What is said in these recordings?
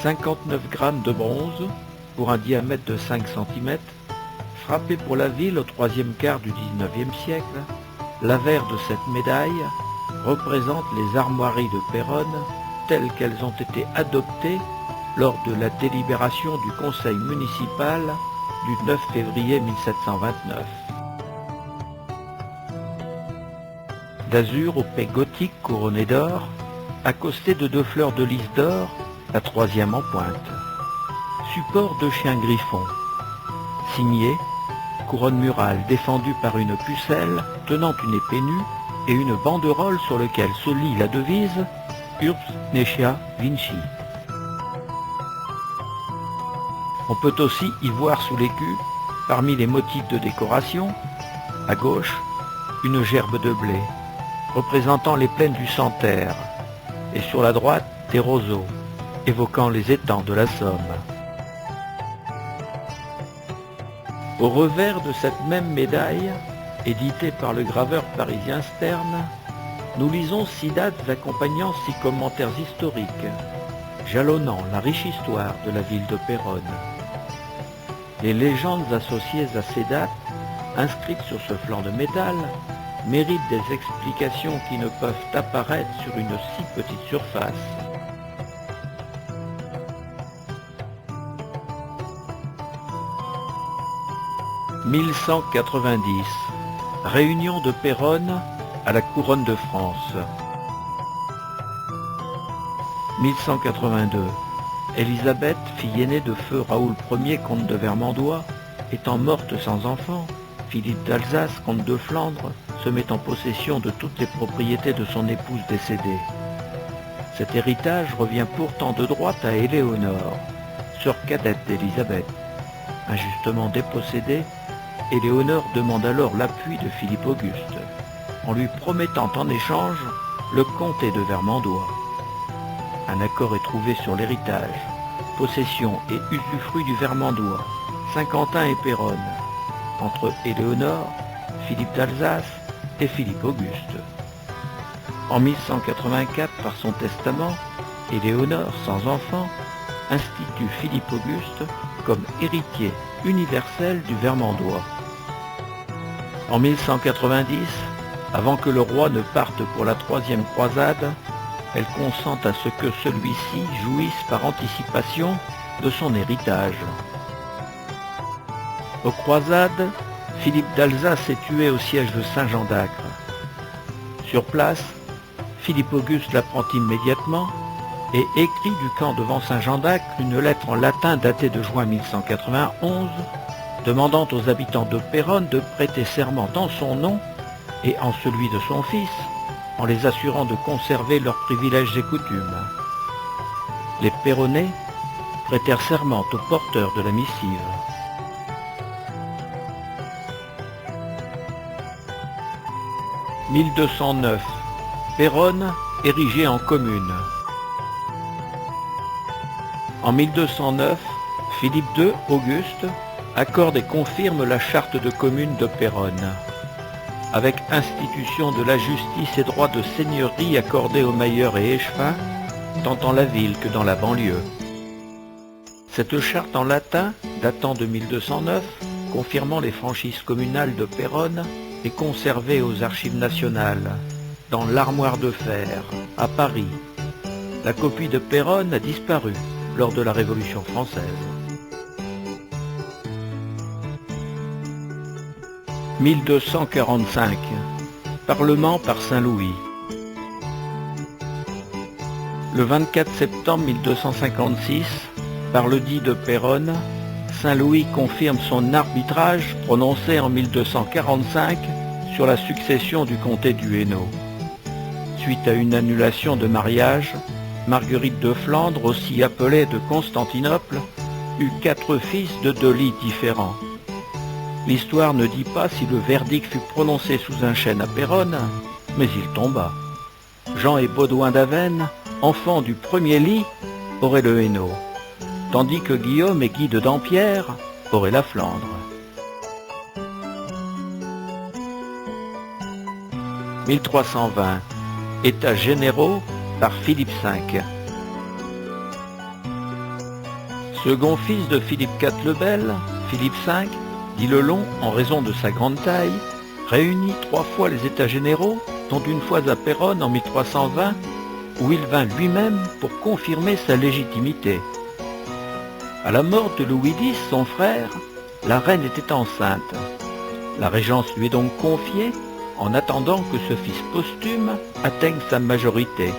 59 grammes de bronze pour un diamètre de 5 cm, frappé pour la ville au troisième quart du XIXe siècle. L'avers de cette médaille représente les armoiries de Péronne telles qu'elles ont été adoptées lors de la délibération du conseil municipal du 9 février 1729. D'azur au paix gothique couronné d'or, accosté de 2 fleurs de lys d'or, la troisième en pointe. Support de chien griffon. Signé, couronne murale défendue par une pucelle tenant une épée nue et une banderole sur laquelle se lit la devise Urbs Necia Vinci. On peut aussi y voir sous l'écu, parmi les motifs de décoration, à gauche, une gerbe de blé, représentant les plaines du Santerre, et sur la droite, des roseaux, évoquant les étangs de la Somme. Au revers de cette même médaille, éditée par le graveur parisien Sterne, nous lisons 6 dates accompagnant 6 commentaires historiques, jalonnant la riche histoire de la ville de Péronne. Les légendes associées à ces dates, inscrites sur ce flanc de métal, méritent des explications qui ne peuvent apparaître sur une si petite surface. « 1190. Réunion de Péronne à la couronne de France. 1182. Élisabeth, fille aînée de feu Raoul Ier, comte de Vermandois, étant morte sans enfant, Philippe d'Alsace, comte de Flandre, se met en possession de toutes les propriétés de son épouse décédée. Cet héritage revient pourtant de droite à Éléonore, sœur cadette d'Élisabeth. Injustement dépossédée, Éléonore demande alors l'appui de Philippe Auguste, en lui promettant en échange le comté de Vermandois. Un accord est trouvé sur l'héritage, possession et usufruit du Vermandois, Saint-Quentin et Péronne, entre Éléonore, Philippe d'Alsace et Philippe Auguste. En 1184, par son testament, Éléonore, sans enfant, institue Philippe Auguste comme héritier universel du Vermandois. En 1190, avant que le roi ne parte pour la troisième croisade, elle consent à ce que celui-ci jouisse par anticipation de son héritage. Aux croisades, Philippe d'Alsace est tué au siège de Saint-Jean d'Acre. Sur place, Philippe Auguste l'apprend immédiatement et écrit du camp devant Saint-Jean d'Acre une lettre en latin datée de juin 1191, demandant aux habitants de Péronne de prêter serment en son nom et en celui de son fils, en les assurant de conserver leurs privilèges et coutumes. Les Péronnais prêtèrent serment au porteur de la missive. « 1209. Péronne érigée en commune. En 1209, Philippe II Auguste accorde et confirme la charte de commune de Péronne, avec institution de la justice et droit de seigneurie accordés aux mailleurs et échevins, tant dans la ville que dans la banlieue. Cette charte en latin, datant de 1209, confirmant les franchises communales de Péronne, est conservée aux Archives nationales, dans l'Armoire de fer, à Paris. La copie de Péronne a disparu lors de la Révolution française. 1245. Parlement par Saint-Louis. Le 24 septembre 1256, par l'édit de Péronne, Saint-Louis confirme son arbitrage prononcé en 1245 sur la succession du comté du Hainaut. Suite à une annulation de mariage, Marguerite de Flandre, aussi appelée de Constantinople, eut 4 fils de 2 lits différents. L'histoire ne dit pas si le verdict fut prononcé sous un chêne à Péronne, mais il tomba. Jean et Baudouin d'Avesnes, enfants du premier lit, auraient le Hainaut, tandis que Guillaume et Guy de Dampierre auraient la Flandre. 1320. États généraux par Philippe V. Second fils de Philippe IV le Bel, Philippe V, dit le Long en raison de sa grande taille, réunit 3 fois les États généraux, dont une fois à Péronne en 1320, où il vint lui-même pour confirmer sa légitimité. À la mort de Louis X, son frère, la reine était enceinte. La régence lui est donc confiée en attendant que ce fils posthume atteigne sa majorité.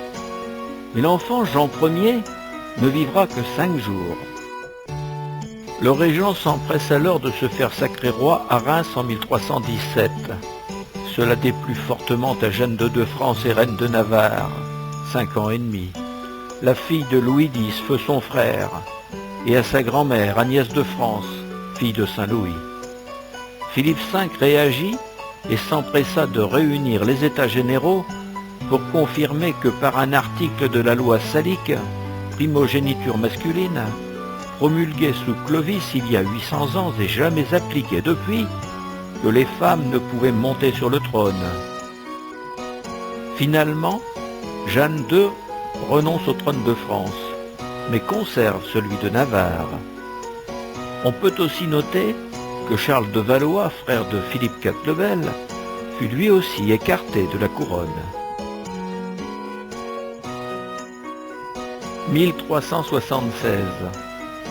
Mais l'enfant Jean Ier ne vivra que 5 jours. Le régent s'empresse alors de se faire sacrer roi à Reims en 1317. Cela déplut fortement à Jeanne de France et reine de Navarre, 5 ans et demi, la fille de Louis X, feu son frère, et à sa grand-mère Agnès de France, fille de Saint-Louis. Philippe V réagit et s'empressa de réunir les États généraux pour confirmer que par un article de la loi salique, primogéniture masculine, promulguée sous Clovis il y a 800 ans et jamais appliquée depuis, que les femmes ne pouvaient monter sur le trône. Finalement, Jeanne II renonce au trône de France, mais conserve celui de Navarre. On peut aussi noter que Charles de Valois, frère de Philippe IV le Bel, fut lui aussi écarté de la couronne. 1376.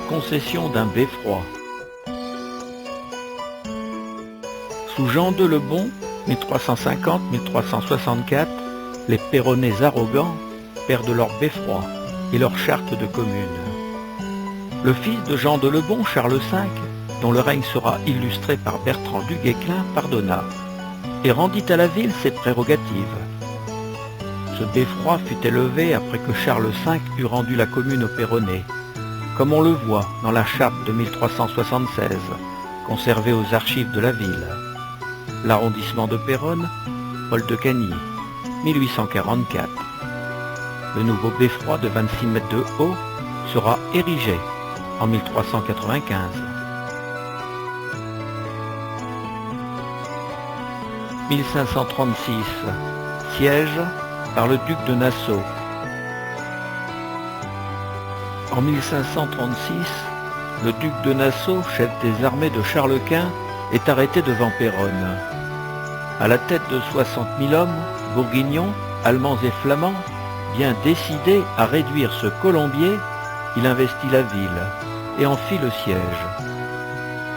Concession d'un beffroi. Sous Jean II le Bon, 1350-1364, les Péronnais arrogants perdent leur beffroi et leur charte de commune. Le fils de Jean II le Bon, Charles V, dont le règne sera illustré par Bertrand du Guesclin, pardonna et rendit à la ville ses prérogatives. Ce beffroi fut élevé après que Charles V eut rendu la commune aux Péronnais, comme on le voit dans la charte de 1376, conservée aux archives de la ville. L'arrondissement de Péronne, Paul de Cagny, 1844. Le nouveau beffroi de 26 mètres de haut sera érigé en 1395. « 1536. Siège par le duc de Nassau. En 1536, le duc de Nassau, chef des armées de Charles Quint, est arrêté devant Péronne. À la tête de 60 000 hommes, bourguignons, allemands et flamands, bien décidé à réduire ce colombier, il investit la ville et en fit le siège.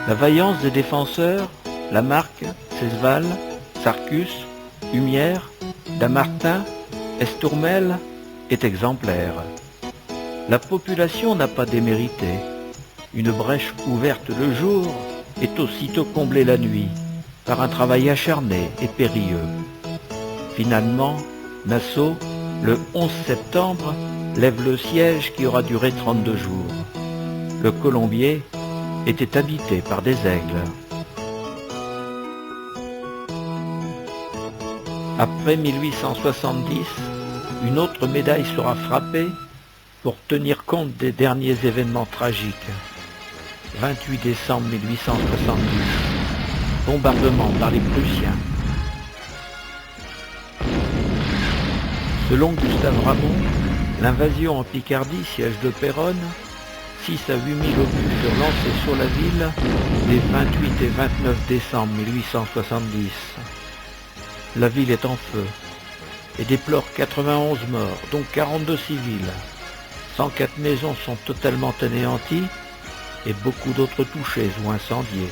La vaillance des défenseurs, Lamarque, Cesval, Sarcus, Humière, Damartin, Estourmel, est exemplaire. La population n'a pas démérité. Une brèche ouverte le jour est aussitôt comblée la nuit, par un travail acharné et périlleux. Finalement, Nassau, le 11 septembre, lève le siège qui aura duré 32 jours. Le colombier était habité par des aigles. Après 1870, une autre médaille sera frappée pour tenir compte des derniers événements tragiques. 28 décembre 1870, bombardement par les Prussiens. Selon Gustave Ramon, l'invasion en Picardie, siège de Péronne, 6 à 8 000 obus furent lancés sur la ville les 28 et 29 décembre 1870. La ville est en feu et déplore 91 morts, dont 42 civils. 104 maisons sont totalement anéanties et beaucoup d'autres touchées ou incendiées.